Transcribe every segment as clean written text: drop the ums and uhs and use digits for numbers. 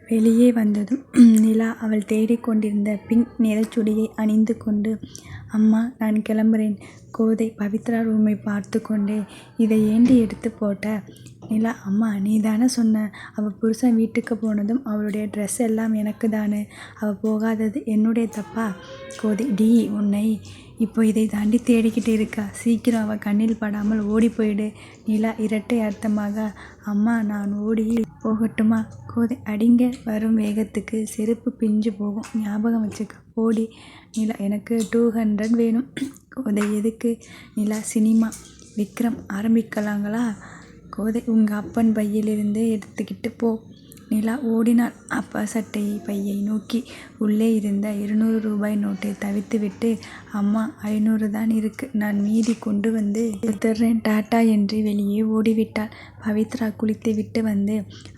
வெளியே வந்ததும் நிலா அவள் தேடிக்கொண்டிருந்த பிங்க் நிறச்சுடியை அணிந்து கொண்டு, அம்மா நான் கிளம்புறேன். கோதை பவித்ரா ரூமை பார்த்து கொண்டே, இதை ஏண்டி எடுத்து போட்ட? நிலா, அம்மா நீதானே சொன்ன, அவள் புருஷன் வீட்டுக்கு போனதும் அவளுடைய ட்ரெஸ் எல்லாம் எனக்கு தானே, அவள் போகாதது என்னுடைய தப்பா? கோதை, டி உன்னை இப்போ இதை தாண்டி தேடிக்கிட்டு இருக்கா, சீக்கிரம் அவள் கண்ணில் படாமல் ஓடி போயிடு. நிலா இரட்டை அர்த்தமாக, அம்மா நான் ஓடி போகட்டுமா? கோதை, அடிங்க வரும் வேகத்துக்கு செருப்பு பிஞ்சு போகும், ஞாபகம் வச்சுக்க, ஓடி. நிலா, எனக்கு 200 வேணும். கோதை, எதுக்கு? நிலா, சினிமா. விக்ரம் ஆரம்பிக்கலாங்களா? கோதை, உங்கள் அப்பன் பையிலிருந்து எடுத்துக்கிட்டு போ. நிலா ஓடினாள் அப்பா சட்டை பையை நோக்கி. உள்ளே இருந்த 200 ரூபாய் நோட்டை தவித்துவிட்டு, அம்மா 500 தான் இருக்கு, நான் மீதி கொண்டு வந்து கொடுத்துட்றேன், டாட்டா என்று வெளியே ஓடிவிட்டாள். பவித்ரா குளித்து விட்டு வந்து,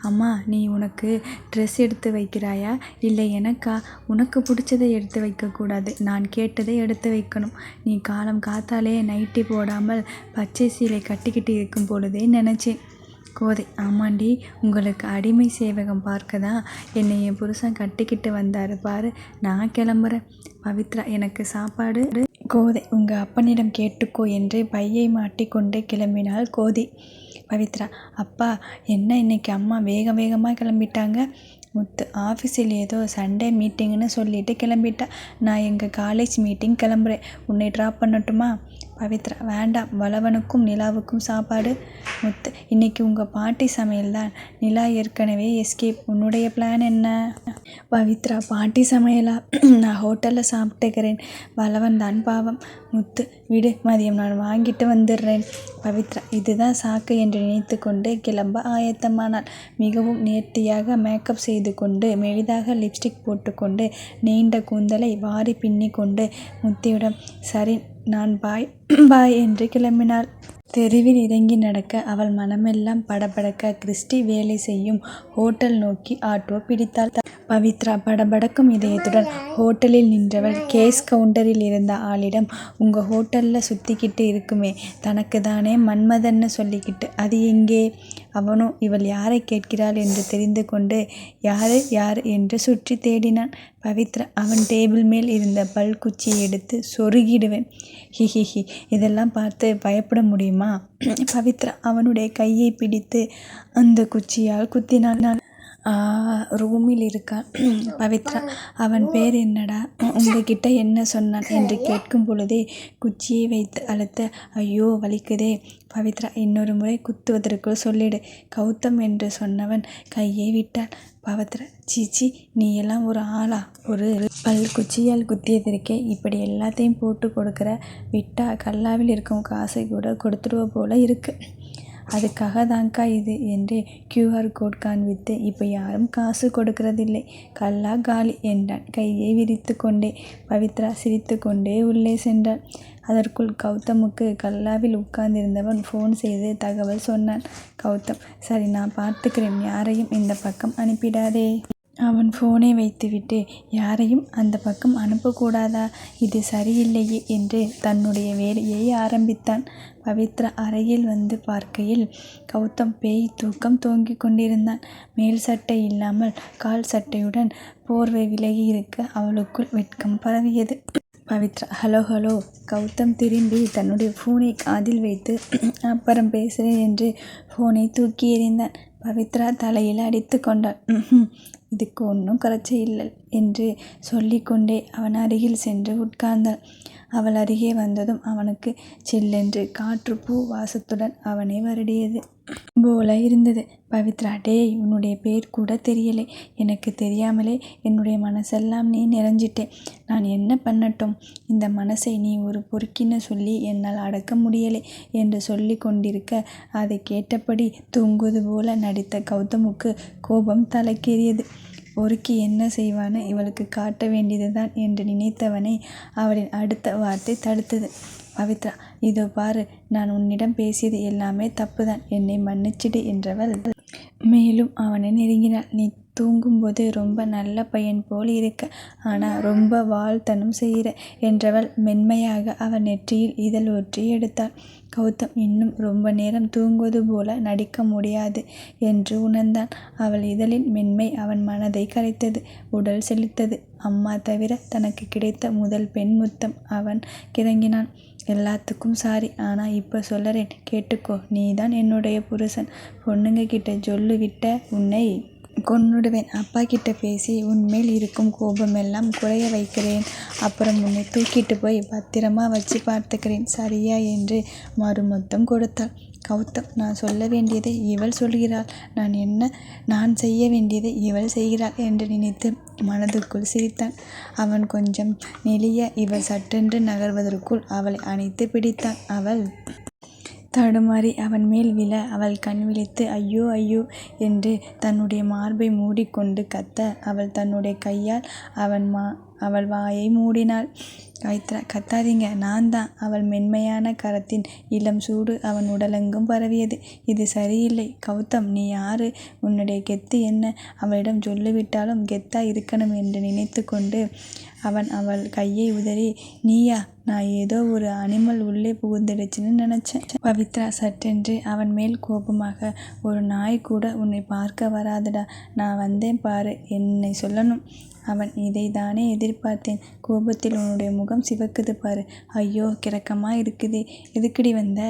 அம்மா நீ உனக்கு ட்ரெஸ் எடுத்து வைக்கிறாயா இல்லை எனக்கா? உனக்கு பிடிச்சதை எடுத்து வைக்கக்கூடாது, நான் கேட்டதை எடுத்து வைக்கணும். நீ காலம் காத்தாலே நைட்டி போடாமல் பச்சை சீலை கட்டிக்கிட்டு இருக்கும் பொழுதே நினச்சேன். கோதை, ஆமாண்டி, உங்களுக்கு அடிமை சேவகம் பார்க்க தான் என்னை என் புருஷன் கட்டிக்கிட்டு வந்தாரு பாரு, நான் கிளம்புறேன். பவித்ரா, எனக்கு சாப்பாடு? கோதை, உங்கள் அப்பனிடம் கேட்டுக்கோ என்று பையை மாட்டிக்கொண்டு கிளம்பினாள் கோதை. பவித்ரா, அப்பா என்ன இன்னைக்கு அம்மா வேக வேகமாக கிளம்பிட்டாங்க? முத்து, ஆஃபீஸில் ஏதோ சண்டே மீட்டிங்னு சொல்லிட்டு கிளம்பிட்டா, நான் எங்கள் காலேஜ் மீட்டிங் கிளம்புறேன், உன்னை ட்ராப் பண்ணட்டுமா? பவித்ரா, வேண்டாம், வளவனுக்கும் நிலாவுக்கும் சாப்பாடு. முத்து, இன்னைக்கு உங்கள் பாட்டி சமையல் தான், நிலா ஏற்கனவே எஸ்கேப், உன்னுடைய பிளான் என்ன? பவித்ரா, பாட்டி சமையலா? நான் ஹோட்டலில் சாப்பிட்டுக்கிறேன், வளவன் தான் பாவம். முத்து, விடு, மதியம் நான் வாங்கிட்டு வந்துடுறேன். பவித்ரா, இதுதான் சாக்கு என்று நினைத்து கொண்டு கிளம்ப ஆயத்தமானாள். மிகவும் நேர்த்தியாக மேக்கப் செய்து கொண்டு, மெலிதாக லிப்ஸ்டிக் போட்டுக்கொண்டு, நீண்ட கூந்தலை வாரி பின்னி கொண்டு முத்தியிடம், சரி நான் பாய் பாய் என்று கிளம்பினாள். தெருவில் இறங்கி நடக்க அவள் மனமெல்லாம் படபடக்க கிறிஸ்டி வேலை செய்யும் ஹோட்டல் நோக்கி ஆட்டோ பிடித்தாள். பவித்ரா படபடக்கும் இதயத்துடன் ஹோட்டலில் நின்றவள் கேஷ் கவுண்டரில் இருந்த ஆளிடம், உங்கள் ஹோட்டலில் சுற்றிக்கிட்டு இருக்குமே தனக்கு தானே மன்மதன்னு சொல்லிக்கிட்டு, அது எங்கே? அவனோ இவள் யாரை கேட்கிறாள் என்று தெரிந்து கொண்டு, யாரு யார் என்று சுற்றி தேடினான். பவித்ரா, அவன் டேபிள் மேல் இருந்த பல் குச்சியை எடுத்து சொருகிடுவேன். ஹிஹிஹி, இதெல்லாம் பார்த்து பயப்பட முடியுமா? பவித்ரா அவனுடைய கையை பிடித்து அந்த குச்சியால் குத்தினான். ரூமில் இருக்கான். பவித்ரா, அவன் பேர் என்னடா, உங்ககிட்ட என்ன சொன்னான் என்று கேட்கும் பொழுதே குச்சியை வைத்து அழுத்த, ஐயோ வலிக்குதே. பவித்ரா, இன்னொரு முறை குத்துவதற்குள் சொல்லிடு. கௌதம் என்று சொன்னவன் கையை விட்டான். பவித்ரா, சீச்சி, நீ எல்லாம் ஒரு ஆளா? ஒரு பல் குச்சியால் குத்தியதற்கே இப்படி எல்லாத்தையும் போட்டு கொடுக்குற, விட்டா கல்லாவில் இருக்கும் காசை கூட கொடுத்துடுவ போல இருக்கு. அதுக்காக தான்க்கா இது என்று QR கோட் காண்பித்து, இப்போ யாரும் காசு கொடுக்கறதில்லை, கல்லா காலி என்றான் கையை விரித்து கொண்டே. பவித்ரா சிரித்து கொண்டே உள்ளே சென்றாள். அதற்குள் கௌதமுக்கு கல்லாவில் உட்கார்ந்திருந்தவன் ஃபோன் செய்து தகவல் சொன்னான். கௌதம், சரி நான் பார்த்துக்கிறேன், யாரையும் இந்த பக்கம் அனுப்பிடாதே. அவன் ஃபோனை வைத்துவிட்டு, யாரையும் அந்த பக்கம் அனுப்பக்கூடாதா, இது சரியில்லையே என்று தன்னுடைய வேலையை ஆரம்பித்தான். பவித்ரா அறையில் வந்து பார்க்கையில் கௌதம் பேய் தூக்கம் தூங்கிக் கொண்டிருந்தான். மேல் சட்டை இல்லாமல் கால் சட்டையுடன் போர்வை விலகி இருக்க அவளுக்குள் வெட்கம் பரவியது. Pavithra, hello hello. கௌதம் திரும்பி தன்னுடைய ஃபோனை காதில் வைத்து, அப்புறம் பேசுகிறேன் என்று ஃபோனை தூக்கி எறிந்தான். பவித்ரா தலையில் அடித்து கொண்டாள். இதுக்கு ஒன்றும் குறைச்ச இல்லை என்று சொல்லிக்கொண்டே அவன் அருகில் சென்று உட்கார்ந்தாள். அவள் அருகே வந்ததும் அவனுக்கு சில்லென்று காற்று பூ வாசத்துடன் அவனை வருடியது போல இருந்தது. பவித்ரா, டேய், உன்னுடைய பேர் கூட தெரியலை, எனக்கு தெரியாமலே என்னுடைய மனசெல்லாம் நீ நிறைஞ்சிட்டே, நான் என்ன பண்ணட்டும்? இந்த மனசை நீ ஒரு பொறுக்கின்னு சொல்லி என்னால் அடக்க முடியலை என்று சொல்லி கொண்டிருக்க, அதை கேட்டபடி தூங்குவது போல நடித்த கௌதமுக்கு கோபம் தலைக்கேறியது. பொறுக்கி என்ன செய்வான்னு இவளுக்கு காட்ட வேண்டியதுதான் என்று நினைத்தவனை அவளின் அடுத்த வார்த்தை தடுத்தது. பவித்ரா, இதோ பாரு, நான் உன்னிடம் பேசியது எல்லாமே தப்புதான், என்னை மன்னிச்சிடு என்றவள் மேலும் அவனை நெருங்கினாள். நீ தூங்கும்போது ரொம்ப நல்ல பையன் போல் இருக்க, ஆனால் ரொம்ப வால்தனம் செய்கிற என்றவள் மென்மையாக அவன் நெற்றியில் இதழ் ஒற்றி எடுத்தாள். கௌதம் இன்னும் ரொம்ப நேரம் தூங்குவது போல நடிக்க முடியாது என்று உணர்ந்தான். அவள் இதழின் மென்மை அவன் மனதை கரைத்தது, உடல் செலுத்தது. அம்மா தவிர தனக்கு கிடைத்த முதல் பெண் முத்தம். அவன் கிறங்கினான். எல்லாத்துக்கும் சாரி, ஆனால் இப்போ சொல்லறேன் கேட்டுக்கோ. நீதான் என்னுடைய புருஷன். பொண்ணுங்க கிட்ட சொல்லு விட்ட உன்னை கொன்னுடுவேன். அப்பா கிட்ட பேசி உன்மேல் இருக்கும் கோபமெல்லாம் குறைய வைக்கிறேன். அப்புறம் உன்னை தூக்கிட்டு போய் பத்திரமா வச்சு பார்த்துக்கிறேன், சரியா என்று மறுமொத்தம் கொடுத்தாள். கௌதம், நான் சொல்ல வேண்டியதை இவள் சொல்கிறாள், நான் செய்ய வேண்டியதை இவள் செய்கிறாள் என்று நினைத்து மனதுக்குள் சிரித்தான். அவன் கொஞ்சம் நெளிய இவள் சட்டென்று நகர்வதற்குள் அவளை அணைத்து பிடித்தான். அவள் தடுமாறி அவன் மேல் விழ அவள் கண் விழித்து ஐயோ ஐயோ என்று தன்னுடைய மார்பை மூடிக்கொண்டு கத்த, அவள் தன்னுடைய கையால் அவள் வாயை மூடினாள். பவித்ரா, கத்தாதீங்க, நான் தான். அவள் மென்மையான கரத்தின் இளம் சூடு அவன் உடலெங்கும் பரவியது. இது சரியில்லை. கௌதம், நீ யாரு? உன்னுடைய கெத்து என்ன? அவளிடம் சொல்லிவிட்டாலும் கெத்தா இருக்கணும் என்று நினைத்து கொண்டு அவன் அவள் கையை உதறி, நீயா? நான் ஏதோ ஒரு அனிமல் உள்ளே புகுந்துடுச்சுன்னு நினச்சேன். பவித்ரா சட்டென்று அவன் மேல் கோபமாக, ஒரு நாய் கூட உன்னை பார்க்க வராதுடா, நான் வந்தேன் பாரு, என்னை சொல்லணும். அவன் இதை தானே எதிர்பார்த்தேன். கோபத்தில் உன்னுடைய முகம் சிவக்குது பாரு. ஐயோ, கிறக்கமா இருக்குதே. எதுக்குடி வந்த?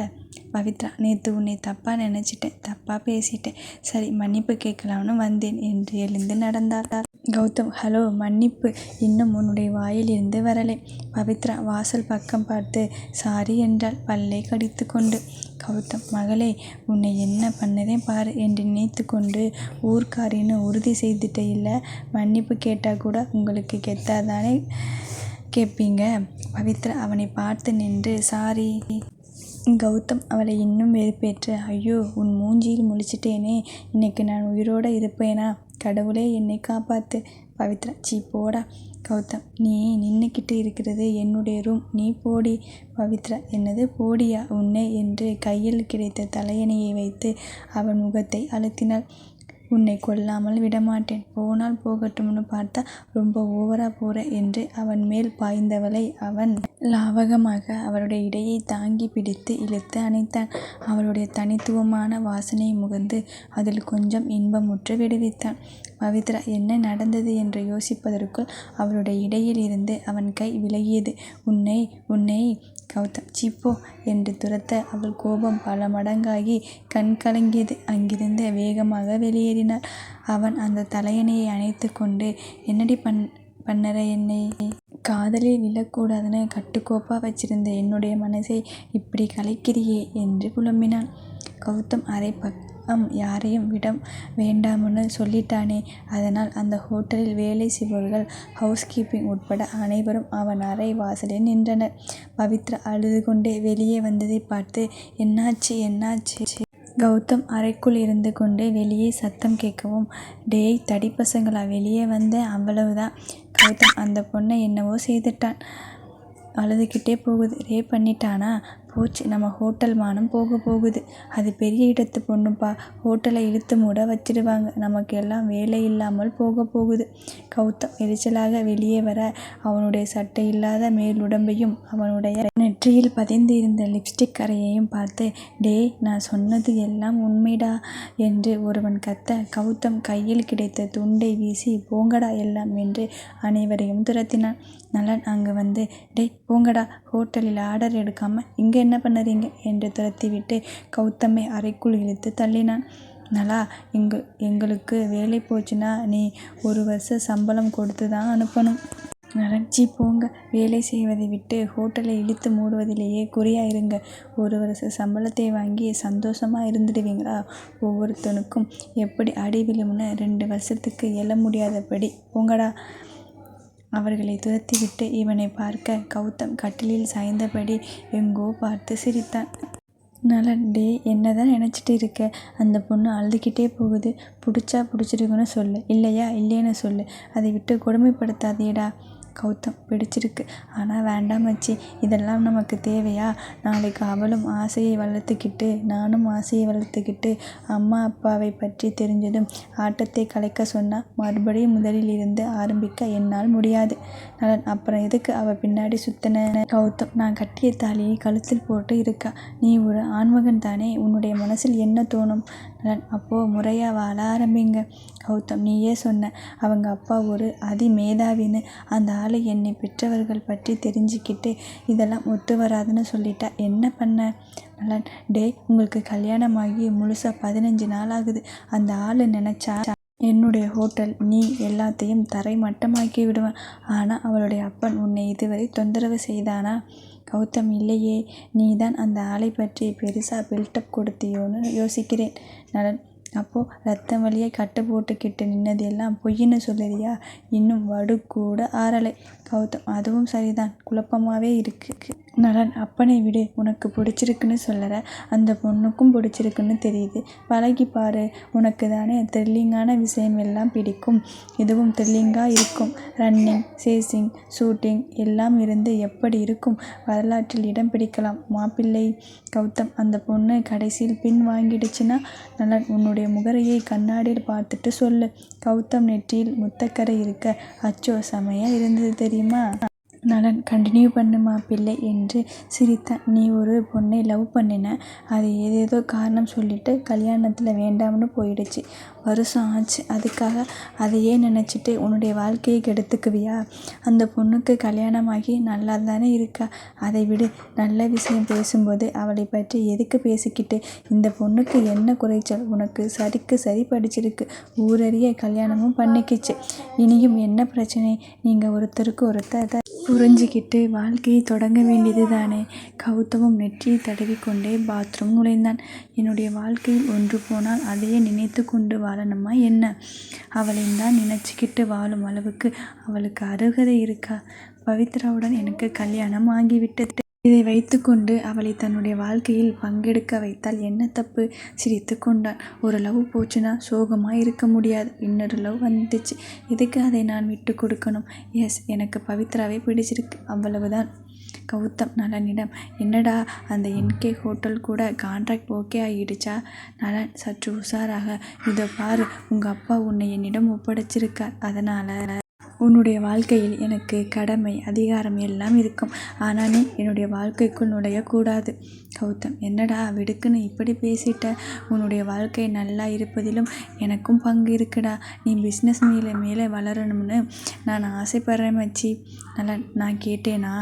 பவித்ரா, நேற்று உன்னை தப்பாக நினச்சிட்டேன், தப்பாக பேசிட்டேன். சரி, மன்னிப்பு கேட்கலாம்னு வந்தேன் என்று எழுந்து நடந்தாள். கௌதம், ஹலோ, மன்னிப்பு இன்னும் உன்னுடைய வாயில் இருந்து வரலை. பவித்ரா வாசல் பக்கம் பார்த்து சாரி என்றாள், பல்லை கடித்து கொண்டு. கௌதம், மகளே, உன்னை என்ன பண்ணுறேன் பாரு என்று நினைத்து கொண்டு, ஊர்க்காரின்னு உறுதி செய்துட்டே இல்லை, மன்னிப்பு கேட்டால் கூட உங்களுக்கு கெத்தாதானே கேட்பீங்க. பவித்ரா அவனை பார்த்து நின்று சாரி. கௌதம் அவளை இன்னும் வெறுப்பேற்று, ஐயோ, உன் மூஞ்சியில் முழிச்சிட்டேனே, இன்னைக்கு நான் உயிரோடு இருப்பேனா? கடவுளே, என்னை காப்பாத்து. பவித்ரா, சீ போடா. கௌதம், நீ நின்றுக்கிட்டு இருக்கிறது என்னுடைய ரூம், நீ போடி. பவித்ரா, என்னது போடியா உன்னை என்று கையில் கிடைத்த தலையணையை வைத்து அவன் முகத்தை அழுத்தினாள். உன்னை கொல்லாமல் விடமாட்டேன், போனால் போகட்டும்னு பார்த்தா ரொம்ப ஓவரா போற என்று அவன் மேல் பாய்ந்தவளை அவன் லாவகமாக அவளுடைய இடையை தாங்கி பிடித்து இழுத்து அணைத்தான். அவளுடைய தனித்துவமான வாசனையை முகர்ந்து அதில் கொஞ்சம் இன்பமுற்று விடுவித்தான். பவித்ரா என்ன நடந்தது என்று யோசிப்பதற்குள் அவளுடைய இடையில் இருந்து அவன் கை விலகியது. உன்னை கௌதம், சிப்போ என்று துரத்த அவள் கோபம் பல மடங்காகி கண் கலங்கியது. அங்கிருந்து வேகமாக வெளியேறினாள். அவன் அந்த தலையணையை அணைத்து கொண்டு, என்னடி பண்ணற? என்னை காதலில் விழக்கூடாதுன்னு கட்டுக்கோப்பாக வச்சிருந்த என்னுடைய மனசை இப்படி கலைக்கிறியே என்று புலம்பினான். கௌதம் அரை பக்கம் யாரையும் விட வேண்டாம்னு சொல்லிட்டானே, அதனால் அந்த ஹோட்டலில் வேலை செய்பவர்கள், ஹவுஸ் கீப்பிங் உட்பட அனைவரும் அவன் அறை வாசலில் நின்றனர். பவித்ரா அழுது கொண்டே வெளியே வந்ததை பார்த்து, என்னாச்சு? கௌதம் அறைக்குள் இருந்து கொண்டு வெளியே சத்தம் கேட்கவும், டேய் தடி பசங்களா, வெளியே வந்தேன், அவ்வளவுதான். கௌதம், அந்த பொண்ணை என்னவோ செய்துட்டான், அழுதுகிட்டே போகுது. ரேப் பண்ணிட்டானா? போச்சு, நம்ம ஹோட்டல் மானம் போகுது. அது பெரிய இடத்து பொண்ணுப்பா, ஹோட்டலை இழுத்து மூட வச்சிடுவாங்க, நமக்கு எல்லாம் வேலை இல்லாமல் போகுது. கௌதம் எரிச்சலாக வெளியே வர அவனுடைய சட்டை இல்லாத மேலுடம்பையும் அவனுடைய நெற்றியில் பதிந்து இருந்த லிப்ஸ்டிக் கரையையும் பார்த்து, டேய், நான் சொன்னது எல்லாம் உண்மைடா என்று ஒருவன் கத்த, கௌதம் கையில் கிடைத்த துண்டை வீசி, போங்கடா எல்லாம் என்று அனைவரையும் துரத்தினான். நலன் அங்கு வந்து, டேய் போங்கடா, ஹோட்டலில் ஆர்டர் எடுக்காம இங்கே என்ன பண்ணுறீங்க என்று துரத்திவிட்டு கௌதமை அறைக்குள் இழுத்து தள்ளினான். நலா, எங்களுக்கு வேலை போச்சுன்னா நீ 1 வருஷ சம்பளம் கொடுத்து தான் அனுப்பணும். நலன்ச்சி போங்க, வேலை செய்வதை விட்டு ஹோட்டலை இழுத்து மூடுவதிலேயே குறியாக இருங்க. 1 வருஷ சம்பளத்தை வாங்கி சந்தோஷமாக இருந்துடுவீங்களா? ஒவ்வொருத்தனுக்கும் எப்படி அடி விழும்னு 2 வருஷத்துக்கு எழ முடியாதபடி போங்கடா. அவர்களை துரத்திவிட்டு இவனை பார்க்க கௌதம் கட்டிலில் சாய்ந்தபடி எங்கோ பார்த்து சிரித்தான். நலன், டே, என்னதான் நினச்சிட்டு இருக்க? அந்த பொண்ணு அழுதுகிட்டே போகுது. பிடிச்சிருக்குன்னு சொல்லு, இல்லையா இல்லைன்னு சொல்லு, அதை விட்டு கொடுமைப்படுத்தாதேடா. கௌதம் பிடிச்சிருக்கு. ஆனால் வேண்டாம் மச்சி, இதெல்லாம் நமக்கு தேவையா? நாளைக்கு அவளும் ஆசையை வளர்த்துக்கிட்டு நானும் ஆசையை வளர்த்துக்கிட்டு அம்மா அப்பாவை பற்றி தெரிஞ்சதும் ஆட்டத்தை கலைக்க சொன்னால் மறுபடியும் முதலில் இருந்து ஆரம்பிக்க என்னால் முடியாது. நலன், அப்புறம் எதுக்கு அவள் பின்னாடி சுத்தின? கௌதம், நான் கட்டிய தாலியை கழுத்தில் போட்டு இருக்கா. நீ ஒரு ஆண்மகன் தானே, உன்னுடைய மனசில் என்ன தோணும்? நலன், அப்போ முறையா வாழ ஆரம்பிங்க. கௌதம், நீயே சொன்ன அவங்க அப்பா ஒரு அதிமேதாவின்னு. அந்த ஆளு என்னை பெற்றவர்கள் பற்றி தெரிஞ்சுக்கிட்டு இதெல்லாம் ஒத்து வராதுன்னு சொல்லிட்டா என்ன பண்ண? நலன், டேய், உங்களுக்கு கல்யாணமாகி முழுசா 15 நாள் ஆகுது. அந்த ஆளு நினைச்சா என்னுடைய ஹோட்டல் நீ எல்லாத்தையும் தரை மட்டமாக்கி விடுவேன். ஆனால் அவளுடைய அப்பன் உன்னை இதுவரை தொந்தரவு செய்தானா? கௌதம், இல்லையே. நீதான் அந்த ஆளை பற்றி பெருசா பில்டப் கொடுத்தியோன்னு யோசிக்கிறேன். நலன், அப்போ ரத்தம் வழியை கட்டு போட்டுக்கிட்டு நின்னது எல்லாம் பொய்ன்னு சொல்லுறியா? இன்னும் வடு கூட ஆறலை. கௌதம், அதுவும் சரிதான், குழப்பமாவே இருக்கு. நலன், அப்பனை விடு, உனக்கு பிடிச்சிருக்குன்னு சொல்லற, அந்த பொண்ணுக்கும் பிடிச்சிருக்குன்னு தெரியுது. பழகி பாரு, உனக்கு தானே த்ரில்லிங்கான விஷயம் எல்லாம் பிடிக்கும். இதுவும் த்ரில்லிங்காக இருக்கும். ரன்னிங், சேசிங், ஷூட்டிங் எல்லாம் இருந்து எப்படி இருக்கும்? வரலாற்றில் இடம் பிடிக்கலாம் மாப்பிள்ளை. கௌதம், அந்த பொண்ணு கடைசியில் பின் வாங்கிடுச்சுன்னா? நலன், உன்னுடைய முகரையை கண்ணாடியில் பார்த்துட்டு சொல்லு. கௌதம் நெற்றியில் முத்தக்கரை இருக்க, அச்சோ செமையா இருந்தது தெரியுமா? நலன், கண்டினியூ பண்ணு மாப்பிள்ளை என்று சிரித்தான். நீ ஒரு பொண்ணை லவ் பண்ணின, அது ஏதேதோ காரணம் சொல்லிட்டு கல்யாணத்தில் வேண்டாம்னு போயிடுச்சு. வருஷம் ஆச்சு. அதுக்காக அதையே நினச்சிட்டு உன்னுடைய வாழ்க்கையை கெடுத்துக்குவியா? அந்த பொண்ணுக்கு கல்யாணமாகி நல்லா தானே இருக்கா. அதை விடு. நல்ல விஷயம் பேசும்போது அவளை பற்றி எதுக்கு பேசிக்கிட்டு? இந்த பொண்ணுக்கு என்ன குறைச்சல்? உனக்கு சரிக்கு சரி படிச்சிருக்கு. ஊரறிய கல்யாணமும் பண்ணிக்கிச்சு. இனியும் என்ன பிரச்சனை? நீங்கள் ஒருத்தருக்கு ஒருத்தர் புரிஞ்சுக்கிட்டு வாழ்க்கையை தொடங்க வேண்டியது தானே. கௌதமும் நெற்றியை தடவிக்கொண்டே பாத்ரூம் நுழைந்தான். என்னுடைய வாழ்க்கையில் ஒன்று போனால் அதையே நினைத்து கொண்டு வாழணுமா என்ன? அவளையும் தான் நினச்சிக்கிட்டு வாழும் அளவுக்கு அவளுக்கு அருகதை இருக்கா? பவித்ராவுடன் எனக்கு கல்யாணம் ஆகிவிட்டது. இதை வைத்துக்கொண்டு அவளை தன்னுடைய வாழ்க்கையில் பங்கெடுக்க வைத்தால் என்ன தப்பு? சிரித்து கொண்டான். ஒரு லவ் போச்சுன்னா சோகமாக இருக்க முடியாது. இன்னொரு லவ் வந்துச்சு, எதுக்கு அதை நான் விட்டு கொடுக்கணும்? எஸ், எனக்கு பவித்ராவை பிடிச்சிருக்கு, அவ்வளவுதான். கௌதம் நலனிடம், என்னடா அந்த NK ஹோட்டல் கூட கான்ட்ராக்ட் ஓகே ஆகிடுச்சா? நலன் சற்று உஷாராக, இதோ பாரு, உங்கள் அப்பா உன்னை என்னிடம் ஒப்படைச்சிருக்கார். அதனால் உன்னுடைய வாழ்க்கையில் எனக்கு கடமை அதிகாரம் எல்லாம் இருக்கும். ஆனால் நீ என்னுடைய வாழ்க்கைக்குள் நுழையக்கூடாது. கௌதம், என்னடா விடுக்குன்னு இப்படி பேசிட்ட? உன்னுடைய வாழ்க்கை நல்லா இருப்பதிலும் எனக்கும் பங்கு இருக்குடா. நீ பிஸ்னஸ் மேலே வளரணும்னு நான் ஆசைப்படுறேன் மச்சி. நலன், நான் கேட்டேனா?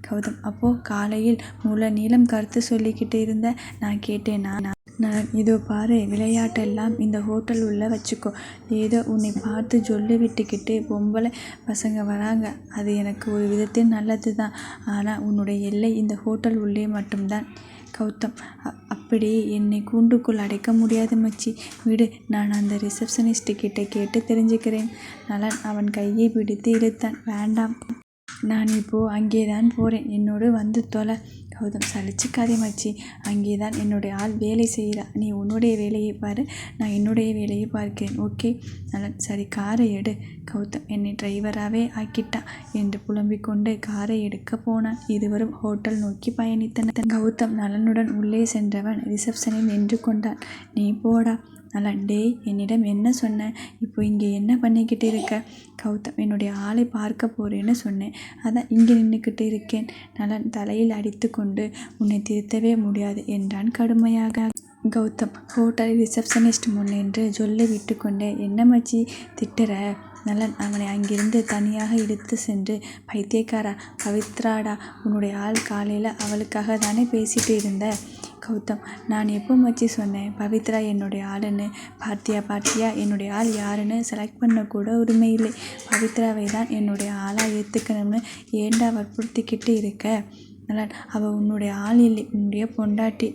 கௌதம், அப்போது காலையில் முழு நீளம் கருத்து சொல்லிக்கிட்டு இருந்த நான் கேட்டேனா? நலன், இதோ பாரு, விளையாட்டெல்லாம் இந்த ஹோட்டல் உள்ள வச்சுக்கோ. ஏதோ உன்னை பார்த்து ஜொல்லு விட்டுக்கிட்டு பொம்பளை பசங்க வராங்க, அது எனக்கு ஒரு விதத்தில் நல்லது தான். ஆனால் உன்னுடைய எல்லை இந்த ஹோட்டல் உள்ளே மட்டும்தான். கௌதம், அப்படி என்னை கூண்டுக்குள் அடைக்க முடியாது மச்சி, விடு, நான் அந்த ரிசப்ஷனிஸ்ட் கிட்ட கேட்டு தெரிஞ்சுக்கிறேன். நலன் அவன் கையை பிடித்து இழுத்தான். வேண்டாம், நான் இப்போது அங்கே தான் போகிறேன், என்னோடு வந்து தொலை. கௌதம், சலிச்சுக்காதே மச்சி, அங்கே தான் என்னுடைய ஆள் வேலை செய்கிறா. நீ உன்னுடைய வேலையை பாரு, நான் என்னுடைய வேலையை பார்க்கிறேன், ஓகே? நலன், சரி, காரை எடு. கௌதம், என்னை டிரைவராகவே ஆக்கிட்டா என்று புலம்பிக் கொண்டு காரை எடுக்க போனான். இருவரும் ஹோட்டல் நோக்கி பயணித்தனர். கௌதம் நலனுடன் உள்ளே சென்றவன் ரிசப்ஷனில் நின்று கொண்டான். நீ போடா. நலன், டேய், என்னிடம் என்ன சொன்ன? இப்போ இங்கே என்ன பண்ணிக்கிட்டு இருக்க? கௌதம், என்னுடைய ஆளை பார்க்க போகிறேன்னு சொன்னேன், அதான் இங்கே நின்றுக்கிட்டு இருக்கேன். நலன் தலையில் அடித்து கொண்டு, உன்னை திருத்தவே முடியாது என்றான் கடுமையாக. கௌதம் ஹோட்டல் ரிசப்ஷனிஸ்ட் முன்னின்று ஜொல்லை விட்டு கொண்டே, என்ன மச்சி திட்டுற? நலன் அவனை அங்கிருந்து தனியாக இழுத்து சென்று, பைத்தியக்காரா, பவித்ராடா உன்னுடைய ஆள், காலையில் அவளுக்காக தானே பேசிட்டு இருந்த. கௌதம், நான் எப்போ மச்சி சொன்னேன் பவித்ரா என்னுடைய ஆளுன்னு? பார்த்தியா, என்னுடைய ஆள் யாருன்னு செலக்ட் பண்ண கூட உரிமை இல்லை. பவித்ராவை தான் என்னுடைய ஆளாக ஏற்றுக்கணும்னு ஏண்டா வற்புறுத்திக்கிட்டு இருக்க? நலன், அவள் உன்னுடைய ஆள் இல்லை, உன்னுடைய பொண்டாட்டி.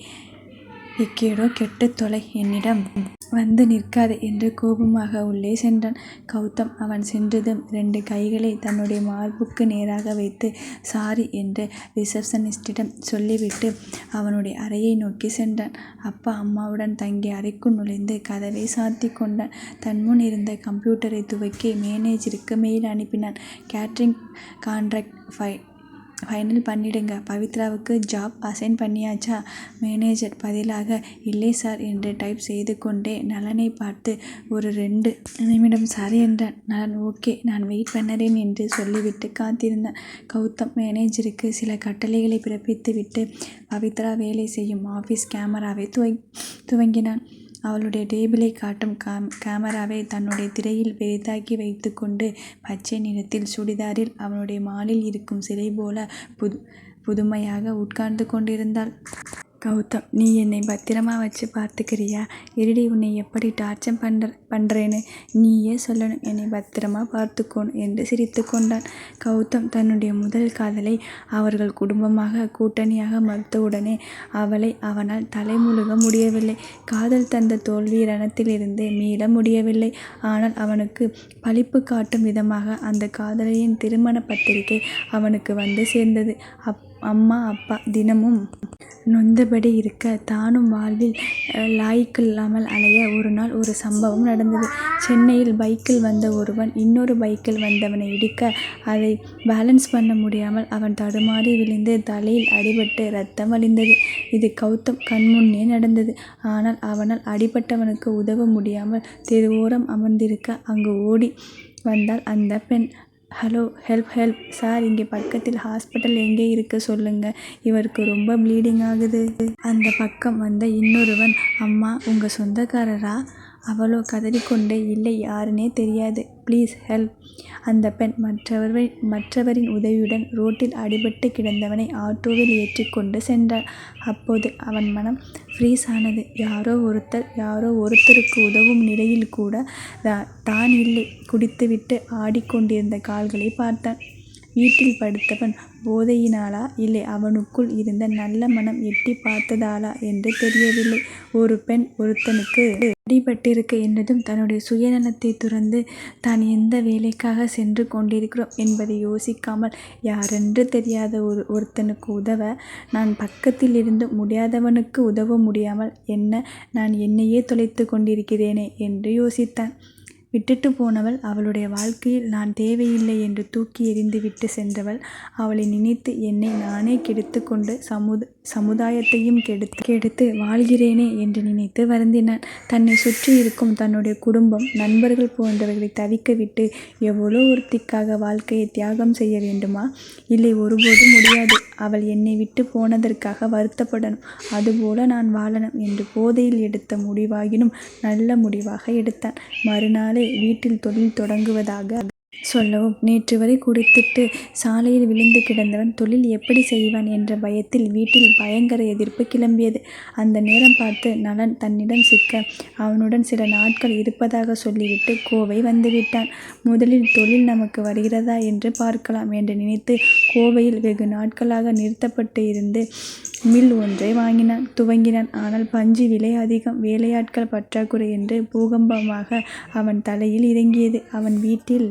எக்கேடோ கெட்டு தொலை. என்னிடம் வந்து நிற்காதே என்று கோபமாக உள்ளே சென்றான். கௌதம் அவன் சென்றதும் 2 கைகளை தன்னுடைய மார்புக்கு நேராக வைத்து சாரி என்று ரிசப்ஷனிஸ்டிடம் சொல்லிவிட்டு அவனுடைய அறையை நோக்கி சென்றான். அப்பா அம்மாவுடன் தங்கிய அறைக்குள் நுழைந்து கதவை சாத்தி கொண்டான். தன் முன் இருந்த கம்ப்யூட்டரை துவக்கி மேனேஜருக்கு மெயில் அனுப்பினான். கேட்டரிங் கான்ட்ராக்ட் ஃபைனல் பண்ணிடுங்க. பவித்ராவுக்கு ஜாப் அசைன் பண்ணியாச்சா? மேனேஜர் பதிலாக இல்லை சார் என்று டைப் செய்து கொண்டே நலனை பார்த்து ஒரு 2 நிமிடம் சார் என்றான். நலன் ஓகே, நான் வெயிட் பண்ணுறேன் என்று சொல்லிவிட்டு காத்திருந்தான். கௌதம் மேனேஜருக்கு சில கட்டளைகளை பிறப்பித்து விட்டு பவித்ரா வேலை செய்யும் ஆஃபீஸ் கேமராவை துவங்கினான். அவளுடைய டேபிளை காட்டும் கேமராவை தன்னுடைய திரையில் பெரிதாக்கி வைத்து கொண்டு பச்சை நிறத்தில் சுடிதாரில் அவனுடைய மாலில் இருக்கும் சிலை போல புதுமையாக உட்கார்ந்து கொண்டிருந்தாள். கௌதம், நீ என்னை பத்திரமா வச்சு பார்த்துக்கிறியா? இருடி, உன்னை எப்படி டார்ச்சர் பண்ணுறேன்னு நீயே சொல்லணும். என்னை பத்திரமா பார்த்துக்கோணும் என்று சிரித்து கொண்டான். கௌதம் தன்னுடைய முதல் காதலை அவர்கள் குடும்பமாக கூட்டணியாக மறுத்தவுடனே அவளை அவனால் தலைமுழுக முடியவில்லை. காதல் தந்த தோல்வி ரணத்திலிருந்து மீள முடியவில்லை. ஆனால் அவனுக்கு பழிப்பு காட்டும் விதமாக அந்த காதலியின் திருமண பத்திரிகை அவனுக்கு வந்து சேர்ந்தது. அம்மா அப்பா தினமும் நொந்தபடி இருக்க தானும் வாழ்வில் லாய்க்கில்லாமல் அலைய ஒரு நாள் ஒரு சம்பவம் நடந்தது. சென்னையில் பைக்கில் வந்த ஒருவன் இன்னொரு பைக்கில் வந்தவனை இடிக்க அதை பேலன்ஸ் பண்ண முடியாமல் அவன் தடுமாறி விழுந்து தலையில் அடிபட்டு ரத்தம் வழிந்தது. இது கௌதம் கண்முன்னே நடந்தது. ஆனால் அவனால் அடிபட்டவனுக்கு உதவ முடியாமல் தெருவோரம் அமர்ந்திருக்க அங்கு ஓடி வந்தாள் அந்த பெண். ஹலோ, ஹெல்ப் சார், இங்கே பக்கத்தில் ஹாஸ்பிட்டல் எங்கே இருக்கு சொல்லுங்க, இவருக்கு ரொம்ப ப்ளீடிங் ஆகுது. அந்த பக்கம் வந்த இன்னொருவன், அம்மா உங்கள் சொந்தக்காரரா? அவளோ கதறிக்கொண்டே, இல்லை, யாருன்னே தெரியாது, ப்ளீஸ் ஹெல்ப். அந்த பெண் மற்றவரின் உதவியுடன் ரோட்டில் அடிபட்டு கிடந்தவனை ஆட்டோவில் ஏற்றி கொண்டு சென்றார். அப்போது அவன் மனம் ஃப்ரீஸ் ஆனது. யாரோ ஒருத்தருக்கு உதவும் நிலையில் கூட தான் இல்லை. குடித்துவிட்டு ஆடிக்கொண்டிருந்த கால்களை பார்த்தான். வீட்டில் படுத்தவன் போதையினாலா இல்லை அவனுக்குள் இருந்த நல்ல மனம் எட்டி பார்த்ததாலா என்று தெரியவில்லை. ஒரு பெண் ஒருத்தனுக்கு அடிபட்டிருக்கு என்றதும் தன்னுடைய சுயநலத்தை துறந்து தான் எந்த வேலைக்காக சென்று கொண்டிருக்கிறோம் என்பதை யோசிக்காமல் யாரென்று தெரியாத ஒருத்தனுக்கு உதவ நான் பக்கத்தில் இருந்து முடியாதவனுக்கு உதவ முடியாமல் நான் என்னையே தொலைத்து கொண்டிருக்கிறேனே என்று யோசித்தான். விட்டுட்டு போனவள், அவளுடைய வாழ்க்கையில் நான் தேவையில்லை என்று தூக்கி எறிந்து விட்டு சென்றவள், அவளை நினைத்து என்னை நானே கெடுத்து கொண்டு சமுதாயத்தையும் கெடுத்து வாழ்கிறேனே என்று நினைத்து வருந்தினான். தன்னை சுற்றி இருக்கும் தன்னுடைய குடும்பம், நண்பர்கள் போன்றவர்களை தவிக்க விட்டு எவ்வளோ ஒருத்திக்காக வாழ்க்கையை தியாகம் செய்ய வேண்டுமா? இல்லை, ஒருபோதும் முடியாது. அவள் என்னை விட்டு போனதற்காக வருத்தப்படணும், அதுபோல நான் வாழணும் என்று போதையில் எடுத்த முடிவாகினும் நல்ல முடிவாக எடுத்தான். மறுநாளே வீட்டில் தொழில் தொடங்குவதாக சொல்லவும், நேற்று வரை குடித்துட்டு சாலையில் விழுந்து கிடந்தவன் தொழில் எப்படி செய்வான் என்ற பயத்தில் வீட்டில் பயங்கர எதிர்ப்பு கிளம்பியது. அந்த நேரம் பார்த்து நலன் தன்னிடம் சிக்க அவனுடன் சில நாட்கள் இருப்பதாக சொல்லிவிட்டு கோவை வந்துவிட்டான். முதலில் தொழில் நமக்கு வருகிறதா என்று பார்க்கலாம் என்று நினைத்து கோவையில் வெகு நாட்களாக நிறுத்தப்பட்டு இருந்து மில் ஒன்றை துவங்கினான். ஆனால் பஞ்சு விலை அதிகம், வேலையாட்கள் பற்றாக்குறை என்று பூகம்பமாக அவன் தலையில் இறங்கியது. அவன் வீட்டில்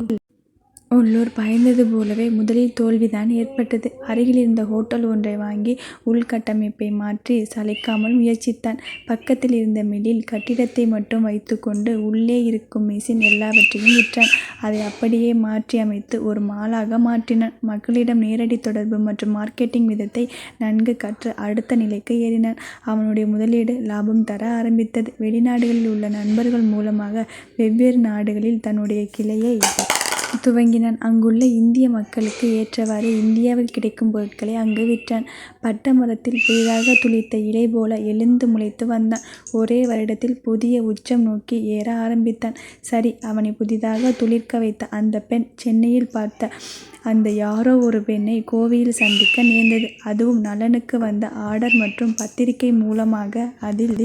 உள்ளூர் பயந்தது போலவே முதலில் தோல்விதான் ஏற்பட்டது. அருகில் இருந்த ஹோட்டல் ஒன்றை வாங்கி உள்கட்டமைப்பை மாற்றி சளைக்காமல் முயற்சித்தான். பக்கத்தில் இருந்த மில்லில் கட்டிடத்தை மட்டும் வைத்துக்கொண்டு உள்ளே இருக்கும் மிஷின் எல்லாவற்றையும் விற்றான். அதை அப்படியே மாற்றி அமைத்து ஒரு மாலாக மாற்றினான். மக்களிடம் நேரடி தொடர்பு மற்றும் மார்க்கெட்டிங் விதத்தை நன்கு கற்று அடுத்த நிலைக்கு ஏறினான். அவனுடைய முதலீடு லாபம் தர ஆரம்பித்தது. வெளிநாடுகளில் உள்ள நண்பர்கள் மூலமாக வெவ்வேறு நாடுகளில் தன்னுடைய கிளையை துவங்கினான். அங்குள்ள இந்திய மக்களுக்கு ஏற்றவாறு இந்தியாவில் கிடைக்கும் பொருட்களை அங்கு விற்றான். பட்ட மரத்தில் புதிதாக துளிர்த்த இலை போல எழுந்து முளைத்து வந்தான். ஒரே வருடத்தில் புதிய உச்சம் நோக்கி ஏற ஆரம்பித்தான். சரி, அவனை புதிதாக துளிர்க்க வைத்த அந்த பெண் சென்னையில் பார்த்த அந்த யாரோ ஒரு பெண்ணை கோவையில் சந்திக்க நேர்ந்தது. அதுவும் நலனுக்கு வந்த ஆர்டர் மற்றும் பத்திரிகை மூலமாக. அதில்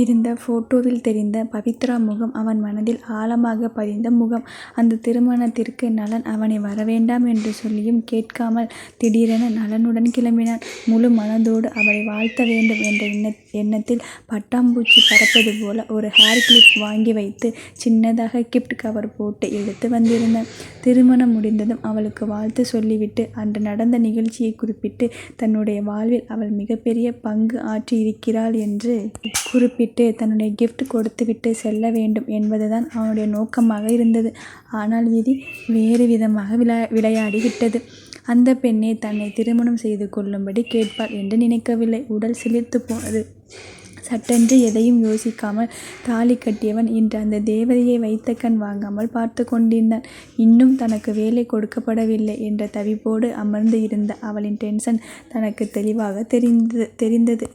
இருந்த போட்டோவில் தெரிந்த பவித்ரா முகம் அவன் மனதில் ஆழமாக பதிந்த முகம். அந்த திருமணத்திற்கு நலன் அவனை வரவேண்டாம் என்று சொல்லியும் கேட்காமல் திடீரென நலனுடன் கிளம்பினான். முழு மனதோடு அவளை வாழ்த்த வேண்டும் என்ற எண்ணத்தில் பட்டாம்பூச்சி பறப்பது போல ஒரு ஹேர் கிளிப் வாங்கி வைத்து சின்னதாக கிஃப்ட் கவர் போட்டு எடுத்து வந்திருந்தான். திருமணம் முடிந்ததும் அவளுக்கு வாழ்த்து சொல்லிவிட்டு அன்று நடந்த நிகழ்ச்சியை குறிப்பிட்டு தன்னுடைய வாழ்வில் அவள் மிகப்பெரிய பங்கு ஆற்றி இருக்கிறாள் என்று குறிப்பிட்டு தன்னுடைய கிஃப்ட் கொடுத்துவிட்டு செல்ல வேண்டும் என்பதுதான் அவனுடைய நோக்கமாக இருந்தது. ஆனால் விதி வேறு விதமாக விளையாடி விட்டது. அந்த பெண்ணே தன்னை திருமணம் செய்து கொள்ளும்படி கேட்பாள் என்று நினைக்கவில்லை. உடல் சிலிர்த்து போனது. சட்டென்று எதையும் யோசிக்காமல் தாலி கட்டியவன் இன்று அந்த தேவதையை வைத்த கண் வாங்காமல் பார்த்து கொண்டிருந்தான். இன்னும் தனக்கு வேலை கொடுக்கப்படவில்லை என்ற தவிப்போடு அமர்ந்து இருந்த அவளின் டென்ஷன் தனக்கு தெளிவாக தெரிந்தது.